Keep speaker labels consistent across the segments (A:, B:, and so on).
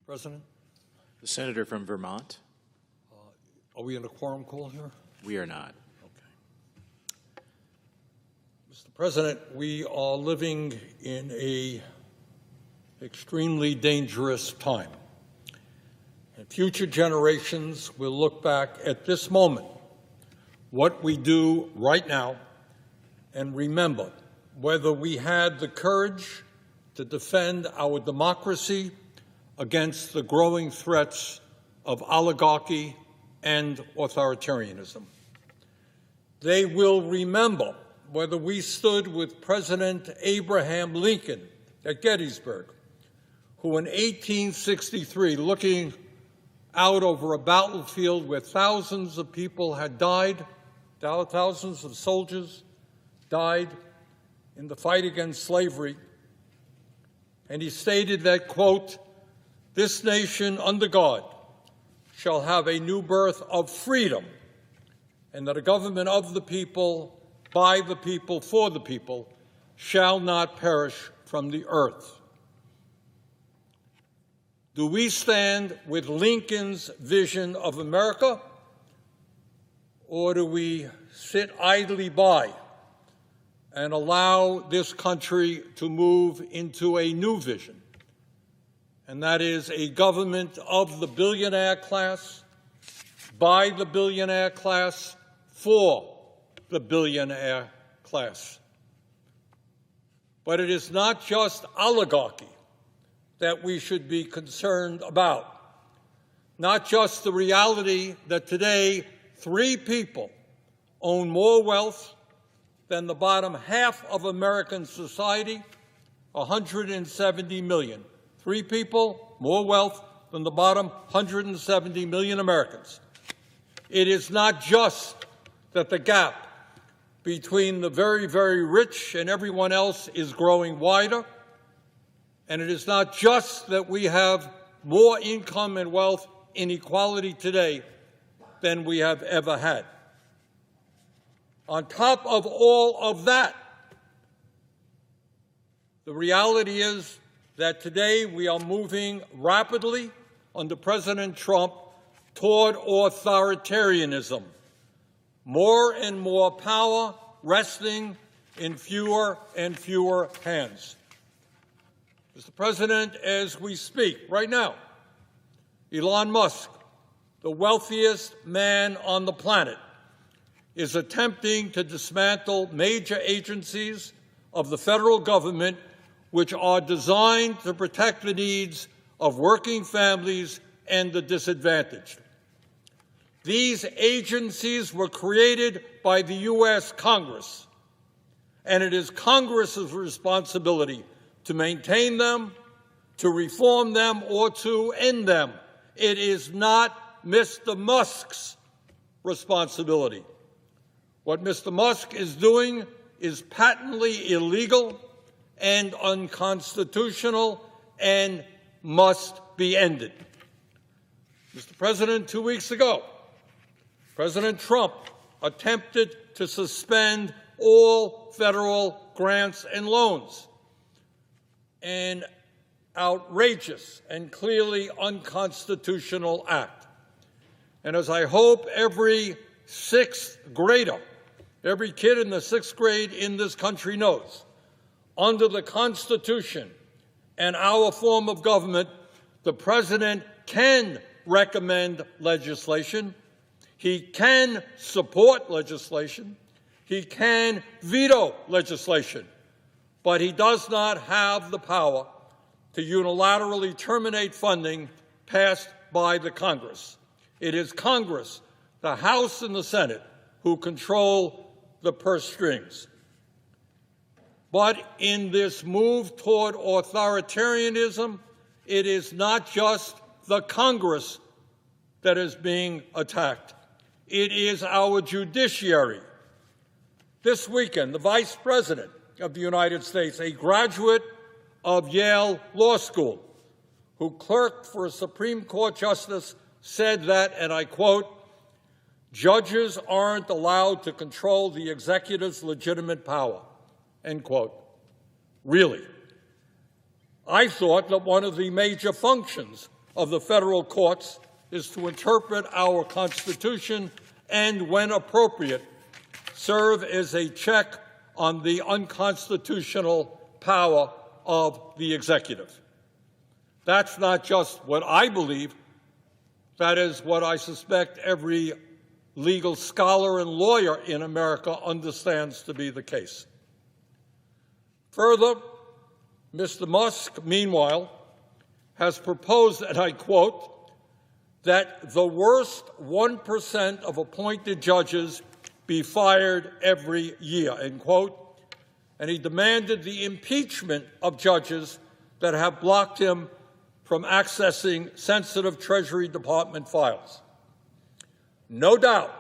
A: President?
B: The senator from Vermont.
A: Are we in a quorum call here?
B: We are not.
A: Okay. Mr. President, we are living in an extremely dangerous time. And future generations will look back at this moment, what we do right now, and remember whether we had the courage to defend our democracy against the growing threats of oligarchy and authoritarianism. They will remember whether we stood with President Abraham Lincoln at Gettysburg, who in 1863, looking out over a battlefield where thousands of people had died, thousands of soldiers died in the fight against slavery, and he stated that, quote, "This nation under God shall have a new birth of freedom, and that a government of the people, by the people, for the people, shall not perish from the earth." Do we stand with Lincoln's vision of America, or do we sit idly by and allow this country to move into a new vision? And that is a government of the billionaire class, by the billionaire class, for the billionaire class. But it is not just oligarchy that we should be concerned about, not just the reality that today 3 people own more wealth than the bottom half of American society, 170 million. 3 people, more wealth than the bottom 170 million Americans. It is not just that the gap between the very, very rich and everyone else is growing wider, and it is not just that we have more income and wealth inequality today than we have ever had. On top of all of that, the reality is that today we are moving rapidly under President Trump toward authoritarianism, more and more power resting in fewer and fewer hands. Mr. President, as we speak right now, Elon Musk, the wealthiest man on the planet, is attempting to dismantle major agencies of the federal government which are designed to protect the needs of working families and the disadvantaged. These agencies were created by the U.S. Congress, and it is Congress's responsibility to maintain them, to reform them, or to end them. It is not Mr. Musk's responsibility. What Mr. Musk is doing is patently illegal and unconstitutional and must be ended. Mr. President, 2 weeks ago, President Trump attempted to suspend all federal grants and loans, an outrageous and clearly unconstitutional act. And as I hope every 6th grader, every kid in the 6th grade in this country knows, under the Constitution and our form of government, the President can recommend legislation, he can support legislation, he can veto legislation, but he does not have the power to unilaterally terminate funding passed by the Congress. It is Congress, the House and the Senate, who control the purse strings. But in this move toward authoritarianism, it is not just the Congress that is being attacked. It is our judiciary. This weekend, the Vice President of the United States, a graduate of Yale Law School, who clerked for a Supreme Court justice, said that, and I quote, "Judges aren't allowed to control the executive's legitimate power," end quote. Really? I thought that one of the major functions of the federal courts is to interpret our Constitution and, when appropriate, serve as a check on the unconstitutional power of the executive. That's not just what I believe. That is what I suspect every legal scholar and lawyer in America understands to be the case. Further, Mr. Musk, meanwhile, has proposed, and I quote, that the worst 1% of appointed judges be fired every year, end quote, and he demanded the impeachment of judges that have blocked him from accessing sensitive Treasury Department files. No doubt,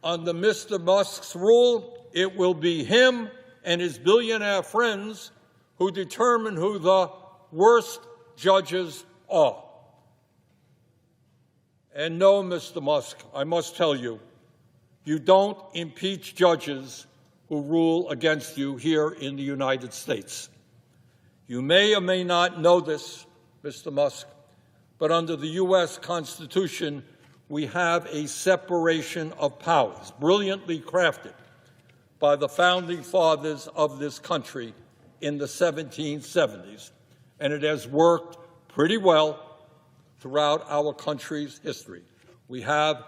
A: under Mr. Musk's rule, it will be him and his billionaire friends who determine who the worst judges are. And no, Mr. Musk, I must tell you, you don't impeach judges who rule against you here in the United States. You may or may not know this, Mr. Musk, but under the U.S. Constitution, we have a separation of powers, brilliantly crafted by the founding fathers of this country in the 1770s, and it has worked pretty well throughout our country's history. We have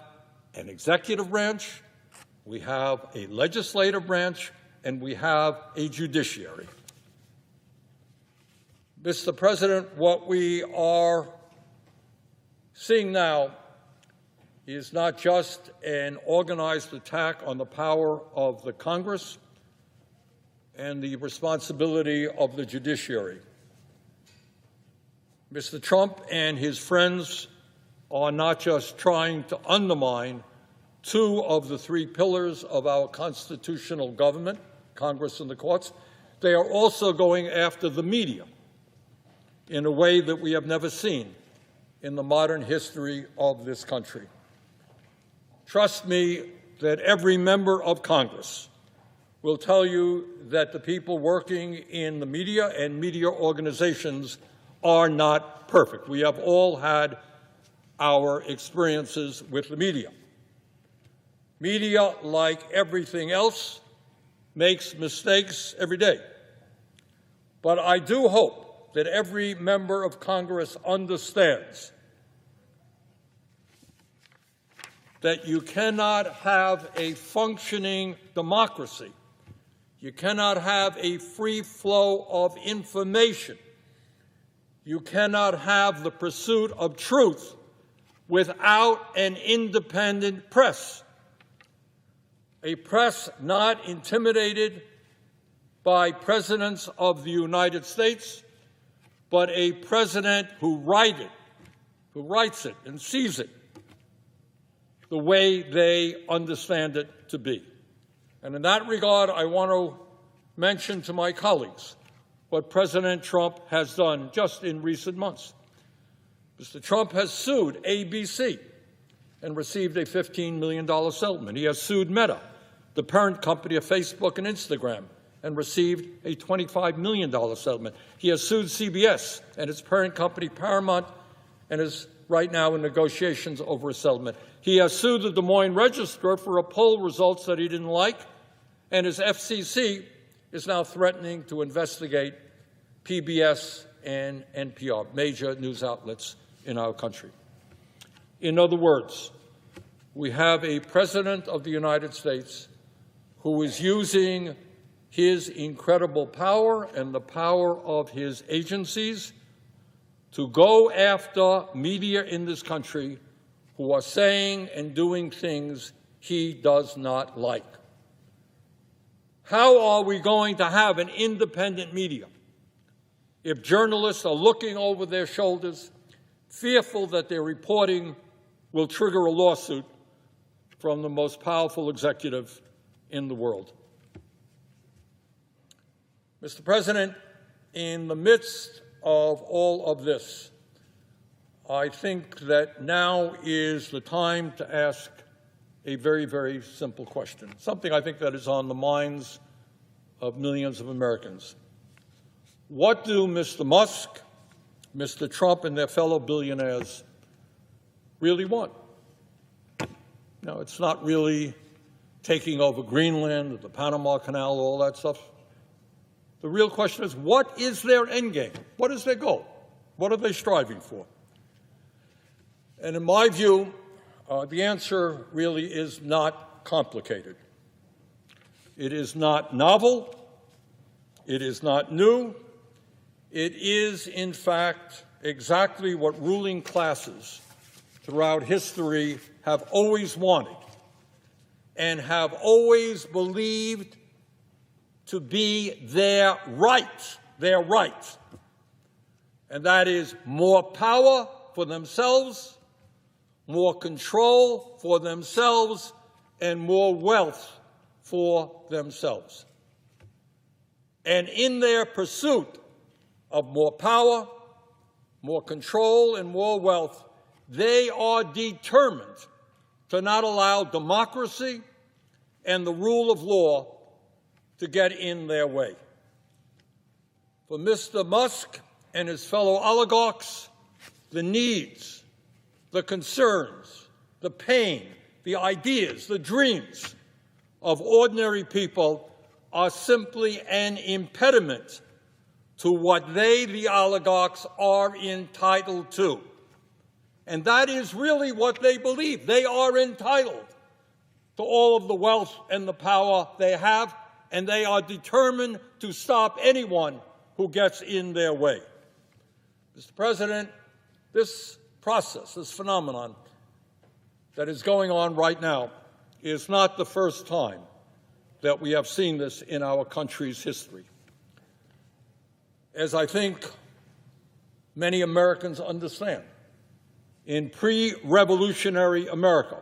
A: an executive branch, we have a legislative branch, and we have a judiciary. Mr. President, what we are seeing now is not just an organized attack on the power of the Congress and the responsibility of the judiciary. Mr. Trump and his friends are not just trying to undermine two of the three pillars of our constitutional government, Congress and the courts, they are also going after the media in a way that we have never seen in the modern history of this country. Trust me that every member of Congress will tell you that the people working in the media and media organizations are not perfect. We have all had our experiences with the media. Media, like everything else, makes mistakes every day. But I do hope that every member of Congress understands that you cannot have a functioning democracy. You cannot have a free flow of information. You cannot have the pursuit of truth without an independent press. A press not intimidated by presidents of the United States, but a president who writes it and sees it the way they understand it to be. And in that regard, I want to mention to my colleagues what President Trump has done just in recent months. Mr. Trump has sued ABC and received a $15 million settlement. He has sued Meta, the parent company of Facebook and Instagram, and received a $25 million settlement. He has sued CBS and its parent company Paramount and is right now in negotiations over a settlement. He has sued the Des Moines Register for a poll results that he didn't like, and his FCC is now threatening to investigate PBS and NPR, major news outlets in our country. In other words, we have a president of the United States who is using his incredible power and the power of his agencies to go after media in this country who are saying and doing things he does not like. How are we going to have an independent media if journalists are looking over their shoulders, fearful that their reporting will trigger a lawsuit from the most powerful executive in the world? Mr. President, in the midst of all of this, I think that now is the time to ask a very, very simple question, something I think that is on the minds of millions of Americans. What do Mr. Musk, Mr. Trump and their fellow billionaires really want. No, it's not really taking over Greenland or the Panama Canal, all that stuff. The real question is, what is their endgame? What is their goal? What are they striving for? And in my view, the answer really is not complicated. It is not novel. It is not new. It is, in fact, exactly what ruling classes throughout history have always wanted and have always believed to be their right, and that is more power for themselves, more control for themselves, and more wealth for themselves. And in their pursuit of more power, more control, and more wealth, they are determined to not allow democracy and the rule of law to get in their way. For Mr. Musk and his fellow oligarchs, the needs, the concerns, the pain, the ideas, the dreams of ordinary people are simply an impediment to what they, the oligarchs, are entitled to. And that is really what they believe. They are entitled to all of the wealth and the power they have, and they are determined to stop anyone who gets in their way. Mr. President, this process, this phenomenon that is going on right now is not the first time that we have seen this in our country's history. As I think many Americans understand, in pre-revolutionary America,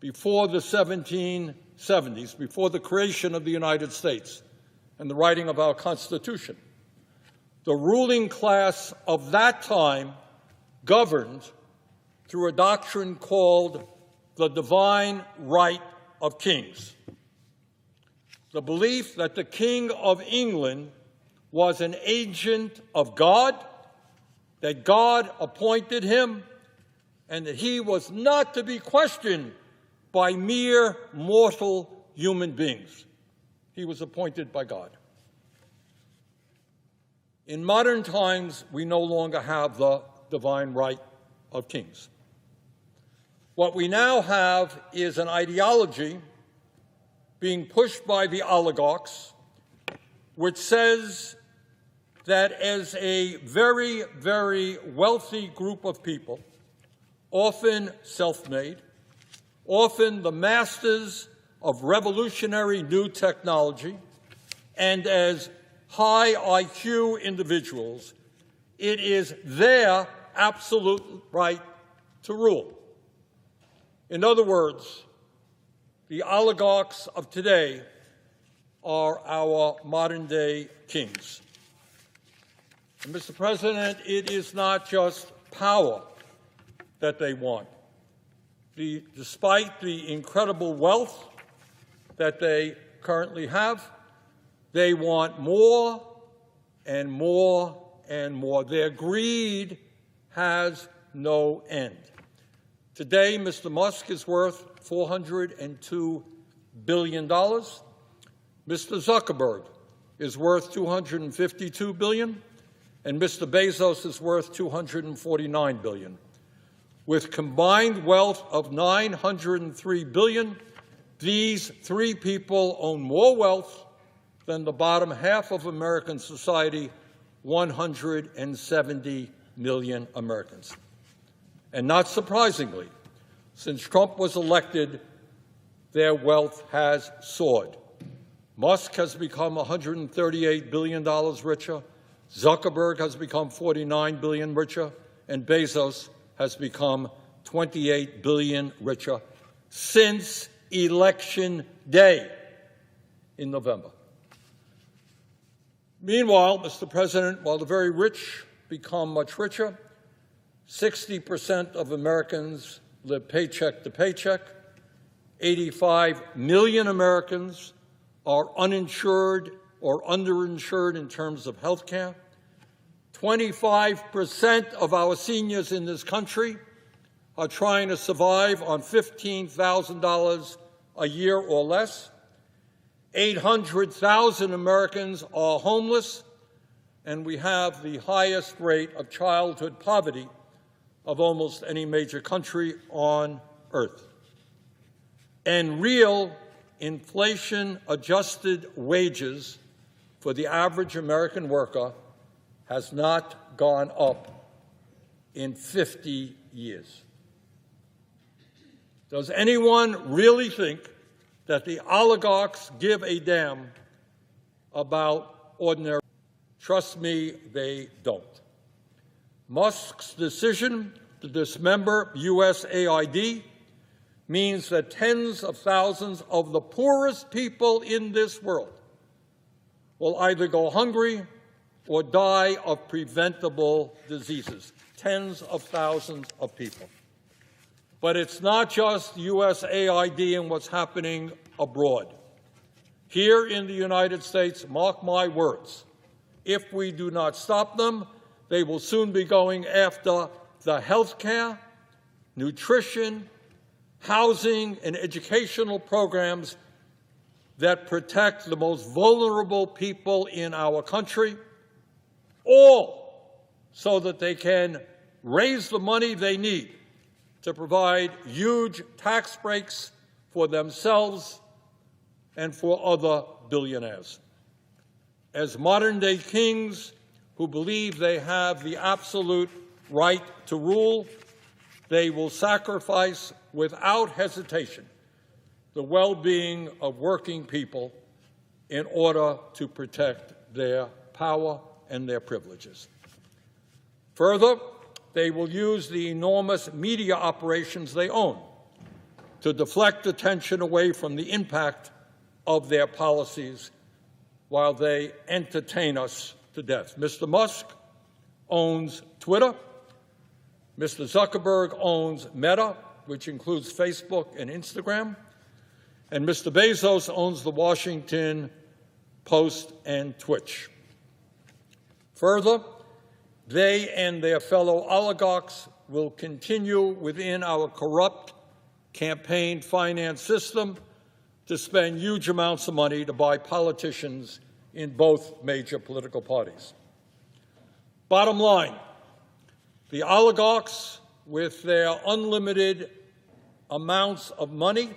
A: before the 1770s, before the creation of the United States and the writing of our Constitution, the ruling class of that time governed through a doctrine called the divine right of kings. The belief that the King of England was an agent of God, that God appointed him, and that he was not to be questioned by mere mortal human beings. He was appointed by God. In modern times, we no longer have the divine right of kings. What we now have is an ideology being pushed by the oligarchs, which says that as a very, very wealthy group of people, often self-made, often the masters of revolutionary new technology, and as high IQ individuals, it is their absolute right to rule. In other words, the oligarchs of today are our modern-day kings. And Mr. President, it is not just power that they want. Despite the incredible wealth that they currently have, they want more and more and more. Their greed has no end. Today, Mr. Musk is worth $402 billion. Mr. Zuckerberg is worth $252 billion, and Mr. Bezos is worth $249 billion. With combined wealth of $903 billion, these three people own more wealth than the bottom half of American society, 170 million Americans. And not surprisingly, since Trump was elected, their wealth has soared. Musk has become $138 billion richer, Zuckerberg has become $49 billion richer, and Bezos has become $28 billion richer since Election Day in November. Meanwhile, Mr. President, while the very rich become much richer, 60% of Americans live paycheck to paycheck. 85 million Americans are uninsured or underinsured in terms of health care. 25% of our seniors in this country are trying to survive on $15,000 a year or less. 800,000 Americans are homeless, and we have the highest rate of childhood poverty of almost any major country on earth. And real inflation-adjusted wages for the average American worker has not gone up in 50 years. Does anyone really think that the oligarchs give a damn about ordinary? Trust me, they don't. Musk's decision to dismember USAID means that tens of thousands of the poorest people in this world will either go hungry or die of preventable diseases. Tens of thousands of people. But it's not just USAID and what's happening abroad. Here in the United States, mark my words, if we do not stop them, they will soon be going after the health care, nutrition, housing, and educational programs that protect the most vulnerable people in our country, all so that they can raise the money they need to provide huge tax breaks for themselves and for other billionaires. As modern-day kings who believe they have the absolute right to rule, they will sacrifice without hesitation the well-being of working people in order to protect their power and their privileges. Further, they will use the enormous media operations they own to deflect attention away from the impact of their policies while they entertain us to death. Mr. Musk owns Twitter. Mr. Zuckerberg owns Meta, which includes Facebook and Instagram. And Mr. Bezos owns the Washington Post and Twitch. Further, they and their fellow oligarchs will continue within our corrupt campaign finance system to spend huge amounts of money to buy politicians in both major political parties. Bottom line, the oligarchs, with their unlimited amounts of money,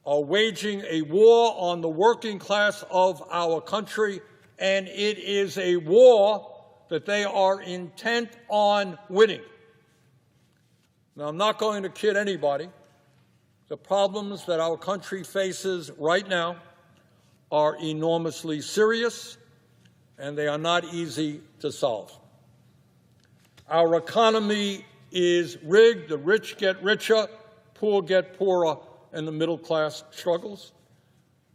A: are waging a war on the working class of our country, and it is a war that they are intent on winning. Now, I'm not going to kid anybody. The problems that our country faces right now are enormously serious, and they are not easy to solve. Our economy is rigged. The rich get richer, poor get poorer, and the middle class struggles.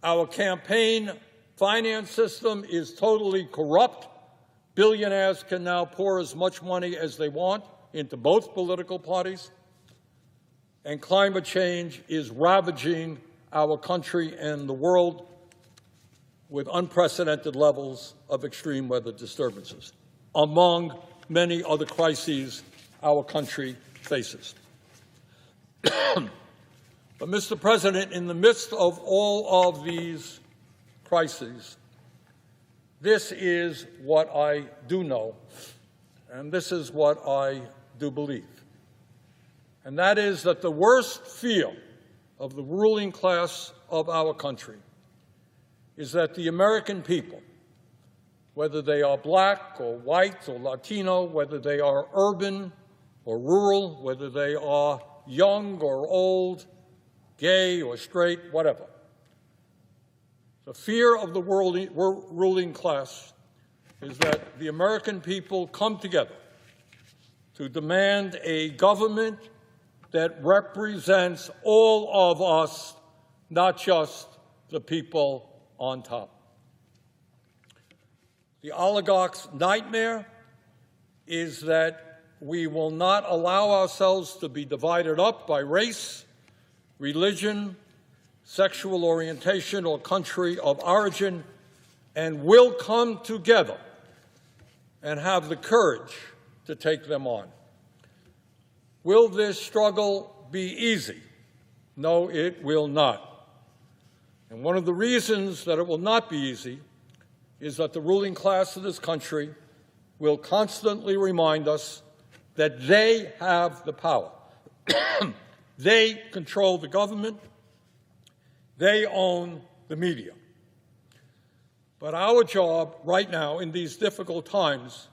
A: Our campaign finance system is totally corrupt. Billionaires can now pour as much money as they want into both political parties. And climate change is ravaging our country and the world with unprecedented levels of extreme weather disturbances, among many other crises our country faces. But, Mr. President, in the midst of all of these crises, this is what I do know, and this is what I do believe. And that is that the worst fear of the ruling class of our country is that the American people, whether they are black or white or Latino, whether they are urban or rural, whether they are young or old, gay or straight, whatever. The fear of the ruling class is that the American people come together to demand a government that represents all of us, not just the people on top. The oligarchs' nightmare is that we will not allow ourselves to be divided up by race, religion, sexual orientation, or country of origin, and will come together and have the courage to take them on. Will this struggle be easy? No, it will not. And one of the reasons that it will not be easy is that the ruling class of this country will constantly remind us that they have the power. They control the government. They own the media. But our job right now in these difficult times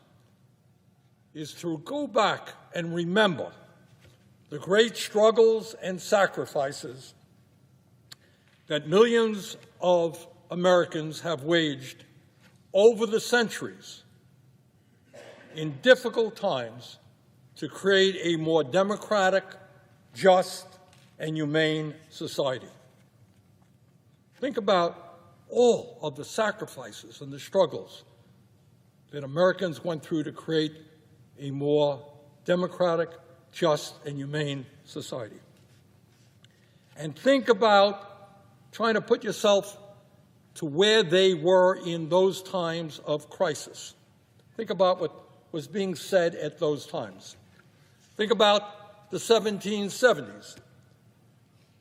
A: is to go back and remember the great struggles and sacrifices that millions of Americans have waged over the centuries in difficult times to create a more democratic, just, and humane society. Think about all of the sacrifices and the struggles that Americans went through to create a more democratic, just, and humane society. And think about trying to put yourself to where they were in those times of crisis. Think about what was being said at those times. Think about the 1770s,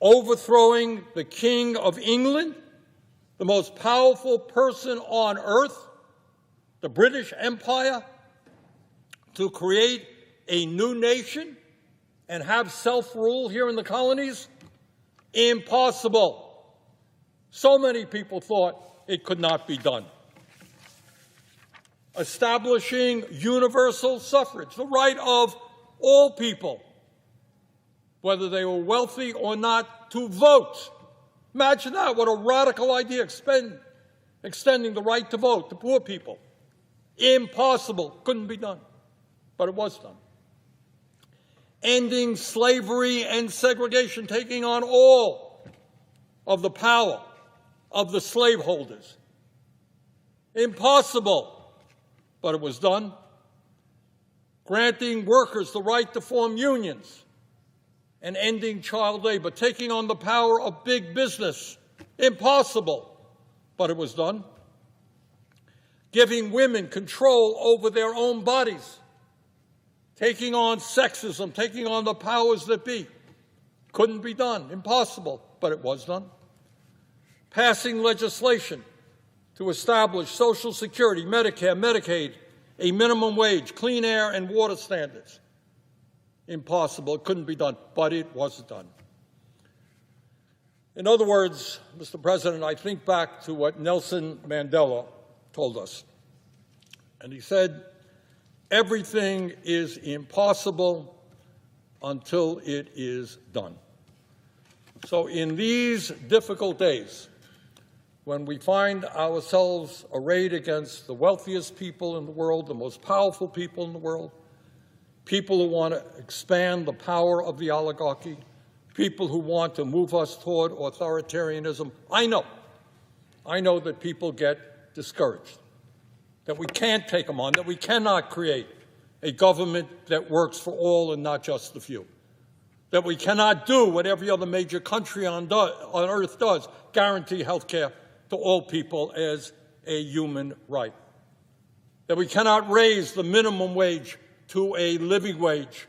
A: overthrowing the King of England, the most powerful person on earth, the British Empire, to create a new nation and have self-rule here in the colonies? Impossible. So many people thought it could not be done. Establishing universal suffrage, the right of all people, whether they were wealthy or not, to vote. Imagine that, what a radical idea, extending the right to vote to poor people. Impossible, couldn't be done, but it was done. Ending slavery and segregation, taking on all of the power of the slaveholders. Impossible, but it was done. Granting workers the right to form unions and ending child labor, taking on the power of big business. Impossible, but it was done. Giving women control over their own bodies, taking on sexism, taking on the powers that be. Couldn't be done, impossible, but it was done. Passing legislation to establish Social Security, Medicare, Medicaid, a minimum wage, clean air and water standards. Impossible, it couldn't be done, but it was done. In other words, Mr. President, I think back to what Nelson Mandela told us. And he said, everything is impossible until it is done. So in these difficult days, when we find ourselves arrayed against the wealthiest people in the world, the most powerful people in the world, people who want to expand the power of the oligarchy, people who want to move us toward authoritarianism, I know that people get discouraged, that we can't take them on, that we cannot create a government that works for all and not just the few, that we cannot do what every other major country on earth does, guarantee health care to all people as a human right, that we cannot raise the minimum wage to a living wage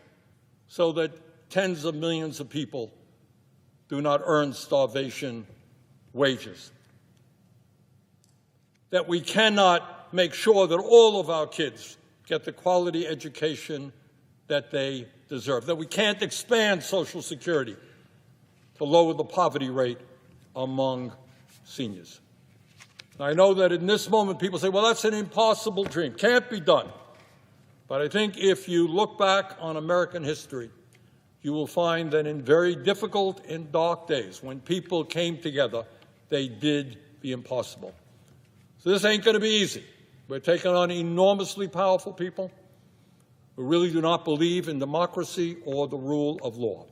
A: so that tens of millions of people do not earn starvation wages, that we cannot make sure that all of our kids get the quality education that they deserve, that we can't expand Social Security to lower the poverty rate among seniors. Now, I know that in this moment people say, well, that's an impossible dream, can't be done. But I think if you look back on American history, you will find that in very difficult and dark days, when people came together, they did the impossible. So this ain't going to be easy. We're taking on enormously powerful people who really do not believe in democracy or the rule of law.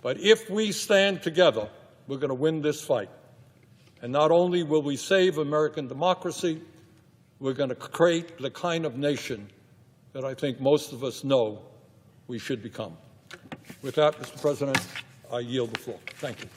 A: But if we stand together, we're going to win this fight. And not only will we save American democracy, we're going to create the kind of nation that I think most of us know we should become. With that, Mr. President, I yield the floor. Thank you.